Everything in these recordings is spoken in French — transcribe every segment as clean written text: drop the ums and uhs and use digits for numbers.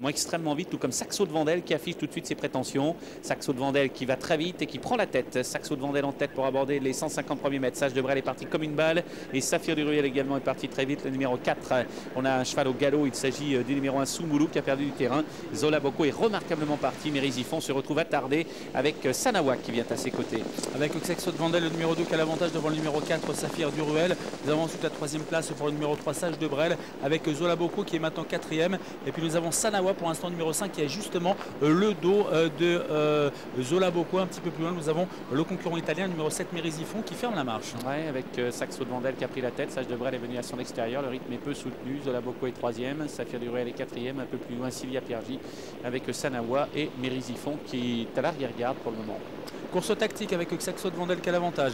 Extrêmement vite, tout comme Saxo de Vendel qui affiche tout de suite ses prétentions. Saxo de Vendel qui va très vite et qui prend la tête. Saxo de Vendel en tête pour aborder les 150 premiers mètres. Sage de Brel est parti comme une balle et Saphir du Ruel également est parti très vite. Le numéro 4, on a un cheval au galop. Il s'agit du numéro 1 Soumoulou qui a perdu du terrain. Zola Boko est remarquablement parti. Mérisifon se retrouve attardé avec Sanawa qui vient à ses côtés. Avec Saxo de Vendel, le numéro 2 qui a l'avantage devant le numéro 4 Saphir du Ruel. Nous avons ensuite la troisième place pour le numéro 3 Sage de Brel avec Zola Boko qui est maintenant quatrième. Et puis nous avons Sanawa pour l'instant numéro 5 qui est justement le dos de Zola Boko. Un petit peu plus loin, nous avons le concurrent italien numéro 7 Mérisifon qui ferme la marche. Ouais, avec Saxo de Vendel qui a pris la tête. Sage de Brel est venu à son extérieur. Le rythme est peu soutenu. Zola Boko est troisième. Saphir du Ruel est quatrième. Un peu plus loin, Sylvia Piergi avec Sanawa et Mérisifon qui est à l'arrière-garde pour le moment. Course tactique avec Saxo de Vendel qui a l'avantage.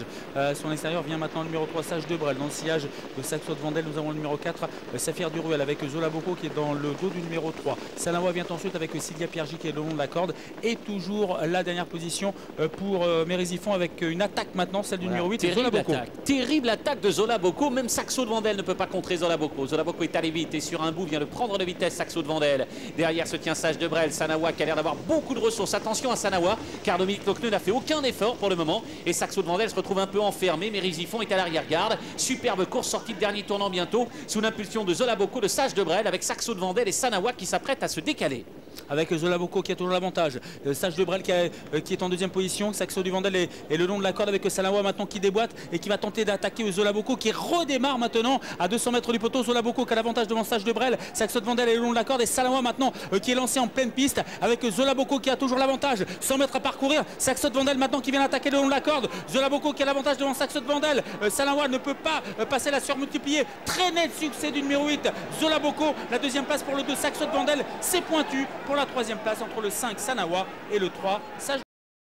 Son extérieur vient maintenant le numéro 3 Sage de Brel. Dans le sillage de Saxo de Vendel, nous avons le numéro 4 Saphir du Ruel avec Zola Boko qui est dans le dos du numéro 3. Sanawa vient ensuite avec Sylvia Piergi qui est le long de la corde. Et toujours la dernière position pour Mérisifon avec une attaque maintenant, celle du numéro 8 Zola Boko. Terrible attaque de Zola Boko. Même Saxo de Vendel ne peut pas contrer Zola Boko. Zola Boko est allé vite et sur un bout vient de prendre de vitesse Saxo de Vendel. Derrière se tient Sage de Brel. Sanawa qui a l'air d'avoir beaucoup de ressources. Attention à Sanawa car Dominique Lochneux n'a fait aucun effort pour le moment. Et Saxo de Vendel se retrouve un peu enfermé. Mérisifon est à l'arrière-garde. Superbe course, sortie de dernier tournant bientôt sous l'impulsion de Zola Boko, de Sage de Brel avec Saxo de Vendel et Sanawa qui s'apprête à se décaler. Avec Zola Boko qui a toujours l'avantage. Sage de Brel qui est en deuxième position. Saxo du Vendel est le long de la corde avec Sanawa maintenant qui déboîte et qui va tenter d'attaquer Zola Boko qui redémarre maintenant à 200 mètres du poteau. Zola Boko qui a l'avantage devant Sage de Brel. Saxo de Vendel est le long de la corde et Sanawa maintenant qui est lancé en pleine piste avec Zola Boko qui a toujours l'avantage. 100 mètres à parcourir. Saxo de Vendel maintenant qui vient attaquer le long de la corde. Zola Boko qui a l'avantage devant Saxo de Vendel. Sanawa ne peut pas passer la surmultipliée. Très net succès du numéro 8 Zola Boko. La deuxième place pour le 2 Saxo de Vendel. C'est pointu pour la troisième place entre le 5 Sanawa et le 3 Sage.